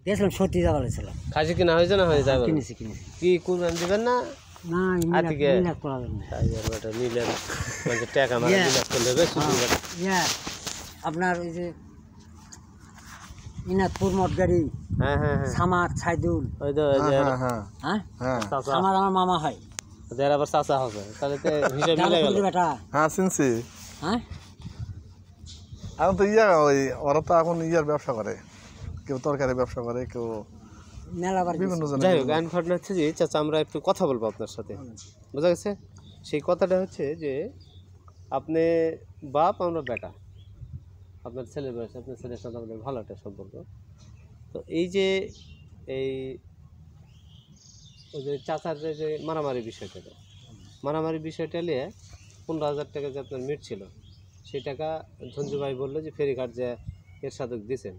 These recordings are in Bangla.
গেছিলাম সত্যি যা বলেছিলাম। খাসি কিনা হয়েছে না হয়ে যাবে? কিনেছি। কি কুরবান দিবেন না? না মিলাদ করা যাবে না। বেটা নিলেন মানে টাকা মারা মিলাদ করলে বেশি আপনার ওই যে ইনাদপুর মঠগাড়ি, সামাদ সাইদুল, ওই তো সামাদ আমার মামা হয়, ওদের আবার চাচা হবে, তাহলে তো হিসাব মিলে গেল। বেটা হ্যাঁ চিনছি। হ্যাঁ এখন তো ওই ওরা তো এখন ব্যবসা করে, কেউ তরকারি ব্যবসা করে, কেউ বিভিন্ন জন। যাই হোক, ঘটনা হচ্ছে যে চাচা আমরা একটু কথা বলবো আপনার সাথে, বোঝা গেছে? সেই কথাটা হচ্ছে যে আপনি বাপ, আমরা বেটা, আপনার ছেলের বয়স, আপনার ছেলের সাথে আমাদের ভালো একটা সম্পর্ক। তো এই যে ওই যে চাচার যে মারামারি বিষয়টা নিয়ে 15,000 টাকা যে আপনার মিট ছিল, সেই টাকা ঝঞ্ঝু ভাই বললো যে ফেরিঘাট যে এরশাদক দিছেন।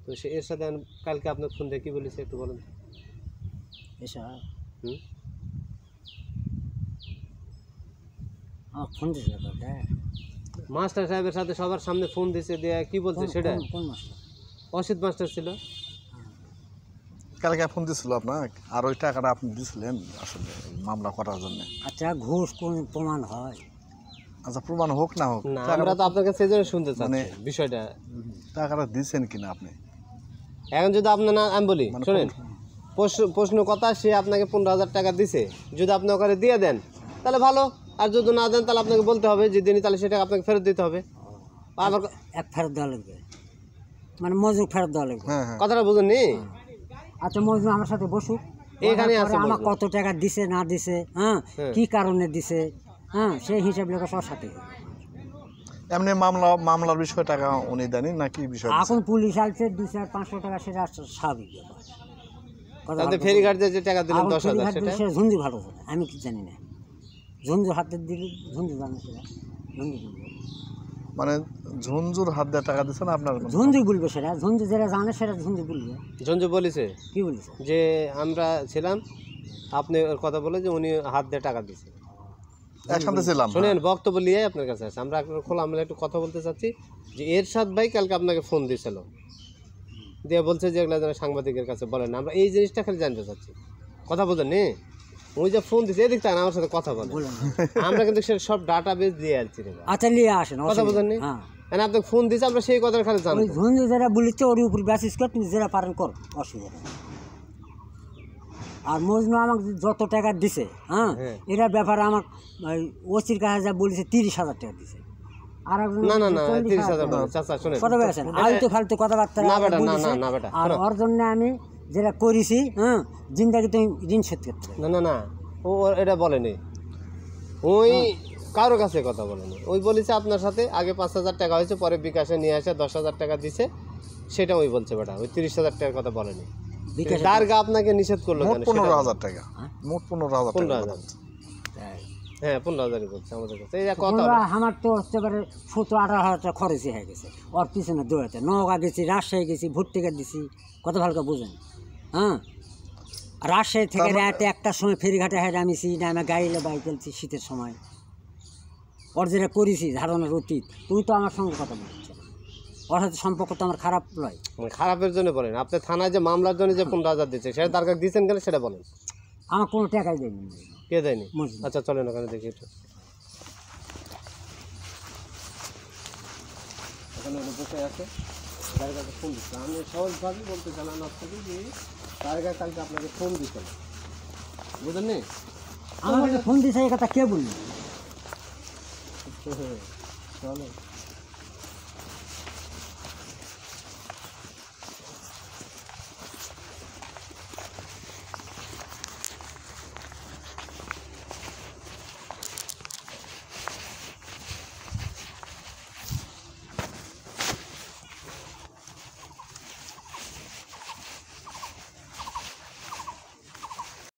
তো সে এরশাদ কালকে আপনার ফোন দিয়ে কী বলেছে একটু বলেন। মাস্টার সাহেবের সাথে সবার সামনে ফোন দিছে, দিয়ে কি বলছে সেটা? অসিত মাস্টার ছিল কালকে ফোন দিছিল আপনার, আর ওই টাকাটা আপনি দিছিলেন আসলে মামলা করার জন্য। আচ্ছা ঘুষ কোন প্রমাণ হয়? আচ্ছা প্রমাণ হোক না হোক, আমরা তো আপনার কাছে শুনতে চাচ্ছি বিষয়টা, টাকাটা দিচ্ছেন কিনা আপনি। এখন যদি আপনার না, আমি বলি শোনেন, প্রশ্ন কথা, সে আপনাকে 15,000 টাকা দিছে, যদি আপনি ওখানে দিয়ে দেন তাহলে ভালো, আর যদি না দেন তাহলে আপনাকে বলতে হবে যে দিনই, তাহলে সেটা আপনাকে ফেরত দিতে হবে। আবার ফেরত দেওয়া লাগবে, মানে মজুর ফেরত দেওয়া লাগবে। কথাটা বুঝুননি? আচ্ছা মজুর আমার সাথে বসুক, এখানে আমার কত টাকা দিছে না দিছে, কি কারণে দিছে, সেই হিসাব লেখা সবার সাথে। এমনি মামলার বিষয় টাকা উনি দেন নাকি বিষয়? এখন পুলিশ আসছে 200-500 টাকা, সেটা স্বাভাবিক ব্যাপার। ফেরিঘাট যে টাকা দিলেন 10,000, সেটা ঝুঞ্ঝু ভালো জানে, আমি কি জানি না। ঝুঞ্ঝুর হাতে দিলে ঝুঞ্ঝু জানে, সেটা ঝুঞ্ঝু মানে ঝুঞ্ঝুর হাত দিয়ে টাকা দিচ্ছেন আপনার? ঝুঞ্ঝু বলবে সেটা, ঝুঞ্ঝু যেটা জানে সেটা ঝুঞ্ঝু বলবে। ঝুঞ্ঝু বলেছে কি বলেছে? যে আমরা ছিলাম, আপনি ওর কথা বলে যে উনি হাত দিয়ে টাকা দিছে, একসাথে ছিলাম। শোনেন, বক্তব্য নিয়ে আপনার কাছে আছে, আমরা খোলা আমরা একটু কথা বলতে চাচ্ছি যে এরশাদ ভাই কালকে আপনাকে ফোন দিয়েছিল, দিয়ে বলছে যে এগুলো যেন সাংবাদিকের কাছে বলেন, আমরা এই জিনিসটা খালি জানতে চাচ্ছি। কথা বলতেন নি? ওই যে ফোন দিচ্ছে এদিক তাই আমার সাথে কথা বলেন, আমরা কিন্তু সে সব ডাটা বেস দিয়ে আসছি। আচ্ছা নিয়ে আসেন, কথা বলতেন নি? আপনাকে ফোন দিচ্ছে, আমরা সেই কথা খালি জানি। ঝুঞ্ঝু যারা বলিতে ওর উপর বেসিস করে তুমি যারা পারেন কর, অসুবিধা নেই। আর মজনু আমাকে যত টাকা দিছে, এটার ব্যাপারে আমার ওসির কাছে যা বলেছে 30,000 টাকা দিছে। আর আলতু ফালতু কথাবার্তা, আর ওর জন্য আমি যেটা করেছি, জিন্দাগি তুমি ঋণ শোধ করতে। না ও এটা বলেনি, ওই কারো কাছে কথা বলেনি, ওই বলেছে আপনার সাথে আগে 5,000 টাকা হয়েছে, পরে বিকাশে নিয়ে আসে 10,000 টাকা দিছে, সেটা ওই বলছে বেটা, ওই 30,000 টাকার কথা বলেনি। দারগা আপনাকে নিষেধ করলো কেন? 15,000 টাকা, মোট 15,000 টাকা। হ্যাঁ 15,000 বলছে আমাদের কাছে। আমার তো হচ্ছে 17-18,000 টাকা খরচই হয়ে গেছে ওর পিছনে দৌড়াতে। নওগাঁ গেছি, রাজশাহী গেছি, ভর্তিকা দিছি, কত ভালো বুঝেন। রাজশাহী থেকে রাতে 1টার সময় ফেরিঘাটে হেঁটে আমি আমি গাড়িলে বাইক চলছি শীতের সময়। ওর যেটা করেছি ধারণার অতীত, তুমি তো আমার সঙ্গে কথা বলছো, ওর সাথে সম্পর্ক তো আমার খারাপ নয়। খারাপের জন্য বলেন, আপনি থানায় যে মামলার জন্য যে 15,000 দিচ্ছে, সেটা তার কাছে দিচ্ছেন কেন সেটা বলেন। আমার কোনো টাকাই দেয়নি। কে দেয়নি? আচ্ছা চলেন ওখানে দেখি একটু। ওখানে বসে আছে, তার কাছে ফোন দিচ্ছে। আমি সহজভাবেই বলতে চালাম আপনাকে যে তার কাছে কালকে আপনাকে ফোন দিচ্ছেন, বুঝলেন নি? আমার কাছে ফোন দিচ্ছে, এই কথা কে বলল? চলো